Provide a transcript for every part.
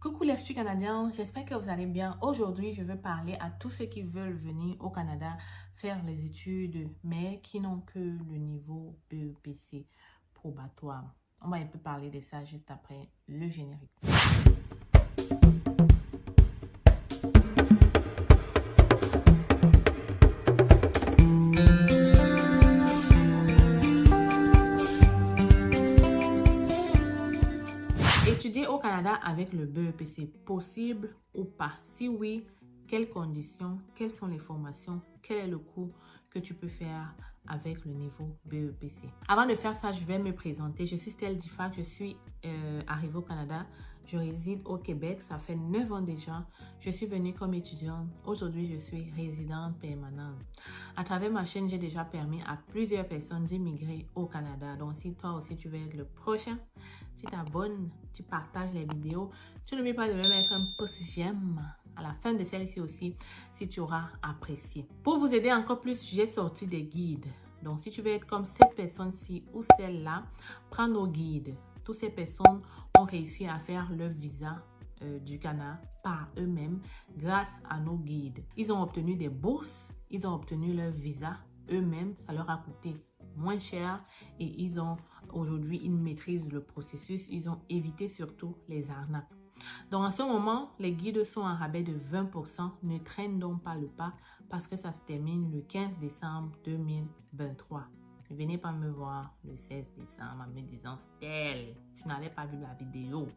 Coucou les futurs Canadiens, j'espère que vous allez bien. Aujourd'hui, je veux parler à tous ceux qui veulent venir au Canada faire les études, mais qui n'ont que le niveau BEPC probatoire. On va un peu parler de ça juste après le générique. Étudier au Canada avec le BEPC, possible ou pas? Si oui, quelles conditions, quelles sont les formations, quel est le cours que tu peux faire avec le niveau BEPC? Avant de faire ça, je vais me présenter. Je suis Stella Difac, je suis arrivée au Canada. Je réside au Québec, ça fait 9 ans déjà. Je suis venue comme étudiante. Aujourd'hui, je suis résidente permanente. À travers ma chaîne, j'ai déjà permis à plusieurs personnes d'immigrer au Canada. Donc, si toi aussi, tu veux être le prochain, tu t'abonnes, tu partages les vidéos. Tu n'oublies pas de me mettre un pouce j'aime à la fin de celle-ci aussi si tu auras apprécié. Pour vous aider encore plus, j'ai sorti des guides. Donc, si tu veux être comme cette personne-ci ou celle-là, prends nos guides. Toutes ces personnes ont réussi à faire leur visa du Canada par eux-mêmes grâce à nos guides. Ils ont obtenu des bourses, ils ont obtenu leur visa eux-mêmes. Ça leur a coûté moins cher et ils ont aujourd'hui, ils maîtrisent le processus. Ils ont évité surtout les arnaques. Donc, en ce moment, les guides sont en rabais de 20%. Ne traîne donc pas le pas parce que ça se termine le 15 décembre 2023. Ne venez pas me voir le 16 décembre en me disant « Stella, tu n'avais pas vu la vidéo ».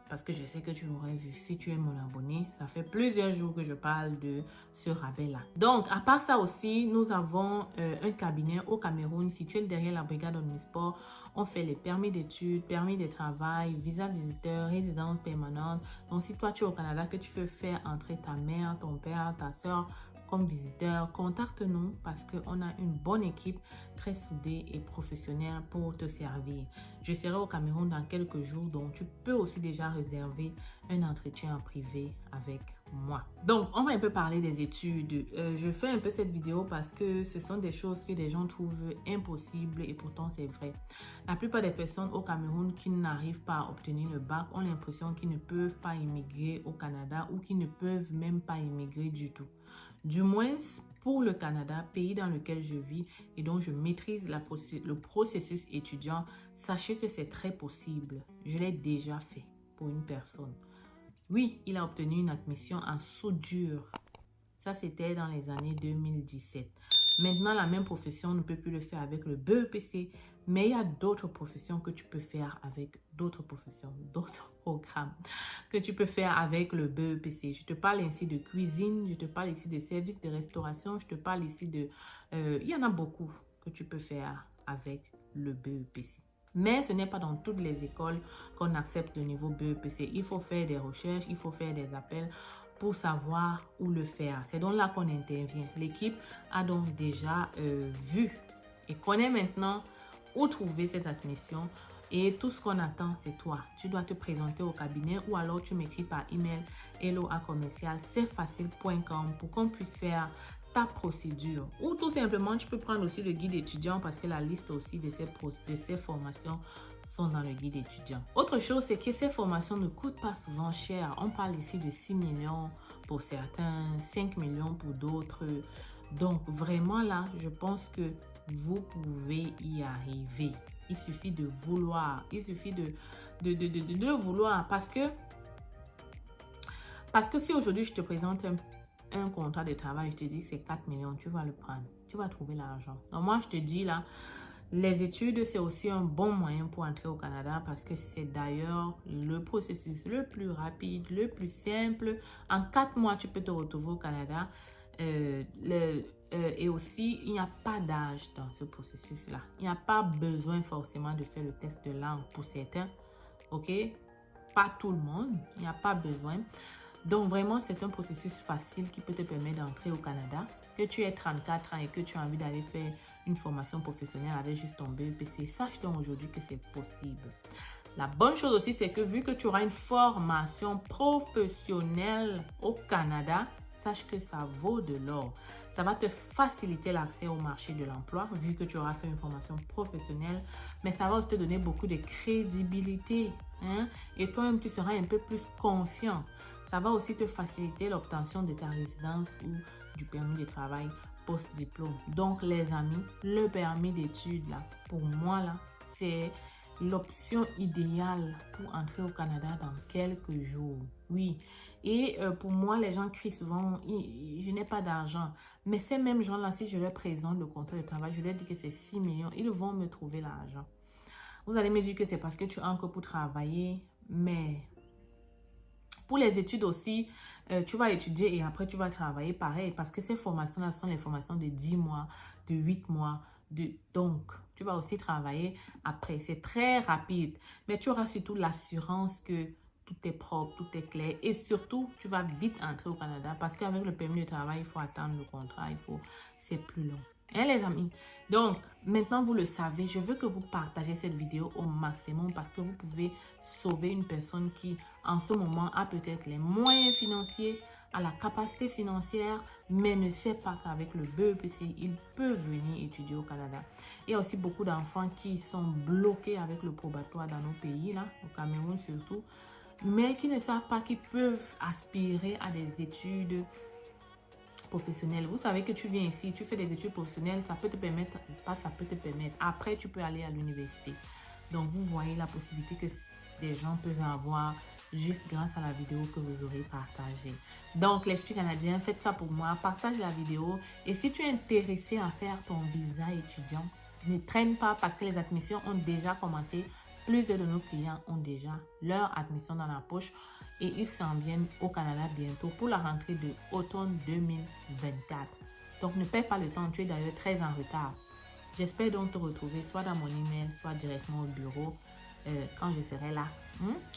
Parce que je sais que tu l'aurais vu si tu es mon abonné. Ça fait plusieurs jours que je parle de ce rabais-là. Donc, à part ça aussi, nous avons un cabinet au Cameroun situé derrière la brigade Omnisport. On fait les permis d'études, permis de travail, visa visiteur, résidence permanente. Donc, si toi tu es au Canada, que tu veux faire entrer ta mère, ton père, ta soeur comme visiteur, contacte-nous parce qu'on a une bonne équipe très soudée et professionnelle pour te servir. Je serai au Cameroun dans quelques jours, donc tu peux aussi déjà réserver un entretien en privé avec moi. Donc, on va un peu parler des études. Je fais un peu cette vidéo parce que ce sont des choses que des gens trouvent impossibles et pourtant c'est vrai. La plupart des personnes au Cameroun qui n'arrivent pas à obtenir le bac ont l'impression qu'ils ne peuvent pas immigrer au Canada ou qu'ils ne peuvent même pas immigrer du tout. Du moins, pour le Canada, pays dans lequel je vis et dont je maîtrise le processus étudiant, sachez que c'est très possible. Je l'ai déjà fait pour une personne. Oui, il a obtenu une admission en soudure. Ça, c'était dans les années 2017. Maintenant, la même profession ne peut plus le faire avec le BEPC, mais il y a d'autres professions que tu peux faire avec d'autres professions, d'autres programmes que tu peux faire avec le BEPC. Je te parle ici de cuisine, je te parle ici de services de restauration, je te parle ici de... il y en a beaucoup que tu peux faire avec le BEPC. Mais ce n'est pas dans toutes les écoles qu'on accepte le niveau BEPC. Il faut faire des recherches, il faut faire des appels pour savoir où le faire. C'est donc là qu'on intervient. L'équipe a donc déjà vu et connaît maintenant où trouver cette admission. Et tout ce qu'on attend, c'est toi. Tu dois te présenter au cabinet ou alors tu m'écris par email hello@commercial-cfacile.com pour qu'on puisse faire ta procédure. Ou tout simplement, tu peux prendre aussi le guide étudiant parce que la liste aussi de ces formations sont dans le guide étudiant. Autre chose, c'est que ces formations ne coûtent pas souvent cher. On parle ici de 6 millions pour certains, 5 millions pour d'autres. Donc, vraiment là, je pense que vous pouvez y arriver. Il suffit de vouloir. Il suffit de le vouloir. Parce que si aujourd'hui, je te présente un contrat de travail, je te dis que c'est 4 millions, tu vas le prendre. Tu vas trouver l'argent. Donc, moi, je te dis là, les études, c'est aussi un bon moyen pour entrer au Canada parce que c'est d'ailleurs le processus le plus rapide, le plus simple. En 4 mois, tu peux te retrouver au Canada. Et aussi, il n'y a pas d'âge dans ce processus-là. Il n'y a pas besoin forcément de faire le test de langue pour certains. OK? Pas tout le monde. Il n'y a pas besoin. Donc, vraiment, c'est un processus facile qui peut te permettre d'entrer au Canada. Que tu aies 34 ans et que tu as envie d'aller faire une formation professionnelle avec juste ton BEPC, sache donc aujourd'hui que c'est possible. La bonne chose aussi, c'est que vu que tu auras une formation professionnelle au Canada, sache que ça vaut de l'or. Ça va te faciliter l'accès au marché de l'emploi vu que tu auras fait une formation professionnelle, mais ça va aussi te donner beaucoup de crédibilité, hein? Et toi-même, tu seras un peu plus confiant. Ça va aussi te faciliter l'obtention de ta résidence ou du permis de travail post-diplôme. Donc, les amis, le permis d'études, là, pour moi, là, c'est l'option idéale pour entrer au Canada dans quelques jours. Oui. Et pour moi, les gens crient souvent, je n'ai pas d'argent. Mais ces mêmes gens-là, si je leur présente le contrat de travail, je leur dis que c'est 6 millions, ils vont me trouver l'argent. Vous allez me dire que c'est parce que tu as encore pour travailler, mais pour les études aussi, tu vas étudier et après tu vas travailler pareil parce que ces formations-là sont les formations de 10 mois, de 8 mois. Donc, tu vas aussi travailler après. C'est très rapide, mais tu auras surtout l'assurance que tout est propre, tout est clair et surtout, tu vas vite entrer au Canada parce qu'avec le permis de travail, il faut attendre le contrat, c'est plus long. Hein, les amis? Donc, maintenant, vous le savez, je veux que vous partagez cette vidéo au maximum parce que vous pouvez sauver une personne qui, en ce moment, a peut-être les moyens financiers, a la capacité financière, mais ne sait pas qu'avec le BEPC, il peut venir étudier au Canada. Il y a aussi beaucoup d'enfants qui sont bloqués avec le probatoire dans nos pays, là, au Cameroun surtout, mais qui ne savent pas qu'ils peuvent aspirer à des études professionnelles. Vous savez que tu viens ici, tu fais des études professionnelles, ça peut te permettre, pas ça peut te permettre. Après, tu peux aller à l'université. Donc, vous voyez la possibilité que des gens peuvent avoir juste grâce à la vidéo que vous aurez partagée. Donc, les étudiants canadiens, faites ça pour moi, partage la vidéo. Et si tu es intéressé à faire ton visa étudiant, ne traîne pas parce que les admissions ont déjà commencé. Plusieurs de nos clients ont déjà leur admission dans la poche et ils s'en viennent au Canada bientôt pour la rentrée de automne 2024. Donc, ne perds pas le temps, tu es d'ailleurs très en retard. J'espère donc te retrouver soit dans mon email, soit directement au bureau quand je serai là.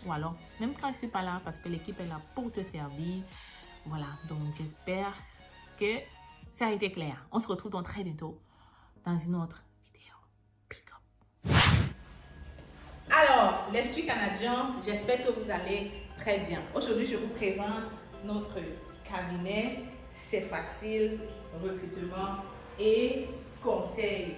Ou alors, même quand je ne suis pas là, parce que l'équipe est là pour te servir. Voilà, donc j'espère que ça a été clair. On se retrouve donc très bientôt dans une autre vidéo. Pick up. Alors, les futurs Canadiens, j'espère que vous allez très bien. Aujourd'hui, je vous présente notre cabinet. C'est facile, recrutement et conseil.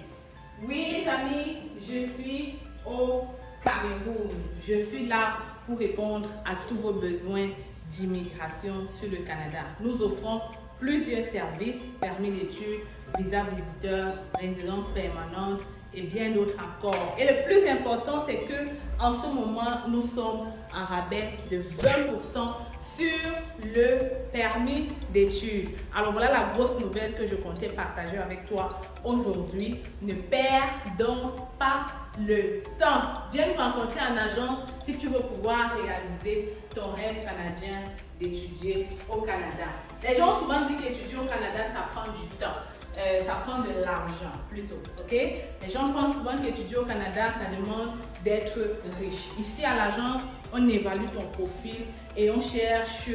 Oui, les amis, je suis au Cameroun. Je suis là pour répondre à tous vos besoins d'immigration sur le Canada. Nous offrons plusieurs services, permis d'études, visa visiteur, résidence permanente et bien d'autres encore. Et le plus important, c'est que en ce moment, nous sommes en rabais de 20% sur le permis d'études. Alors voilà la grosse nouvelle que je comptais partager avec toi aujourd'hui. Ne perds donc pas le temps. Viens nous rencontrer en agence si tu veux pouvoir réaliser ton rêve canadien d'étudier au Canada. Les gens ont souvent dit qu'étudier au Canada, ça prend du temps. Ça prend de l'argent plutôt, ok? Les gens pensent souvent qu'étudier au Canada, ça demande d'être riche. Ici à l'agence, on évalue ton profil et on cherche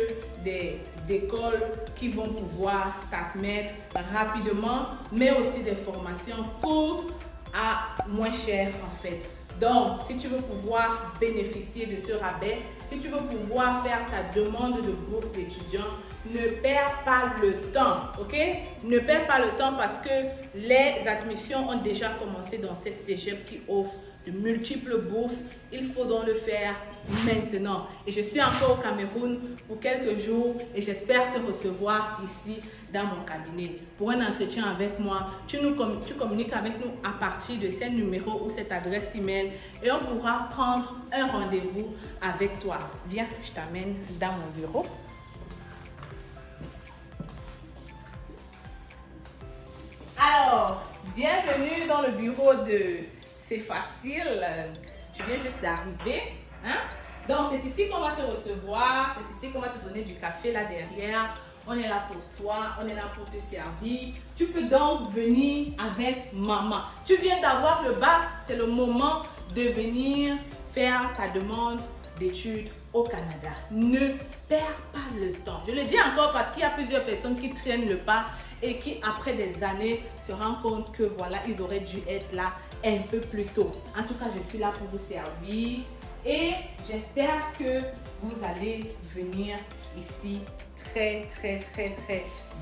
des écoles qui vont pouvoir t'admettre rapidement, mais aussi des formations courtes à moins cher en fait. Donc, si tu veux pouvoir bénéficier de ce rabais, si tu veux pouvoir faire ta demande de bourse d'étudiant, ne perds pas le temps, ok? Ne perds pas le temps parce que les admissions ont déjà commencé dans cette cégep qui offre de multiples bourses. Il faut donc le faire maintenant. Et je suis encore au Cameroun pour quelques jours et j'espère te recevoir ici dans mon cabinet pour un entretien avec moi. Tu communiques avec nous à partir de ce numéro ou cette adresse email et on pourra prendre un rendez-vous avec toi. Viens, je t'amène dans mon bureau. Alors, bienvenue dans le bureau de C'est Facile. Tu viens juste d'arriver. Hein? Donc, c'est ici qu'on va te recevoir. C'est ici qu'on va te donner du café là derrière. On est là pour toi. On est là pour te servir. Tu peux donc venir avec maman. Tu viens d'avoir le bac. C'est le moment de venir faire ta demande d'études au Canada. Ne perds pas le temps. Je le dis encore parce qu'il y a plusieurs personnes qui traînent le pas et qui, après des années, se rendent compte que voilà, ils auraient dû être là un peu plus tôt. En tout cas, je suis là pour vous servir Et j'espère que vous allez venir ici très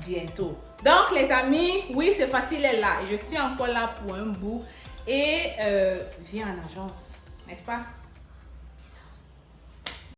bientôt. Donc les amis, oui, c'est facile, elle est là. Je suis encore là pour un bout. Et viens en agence, n'est-ce pas?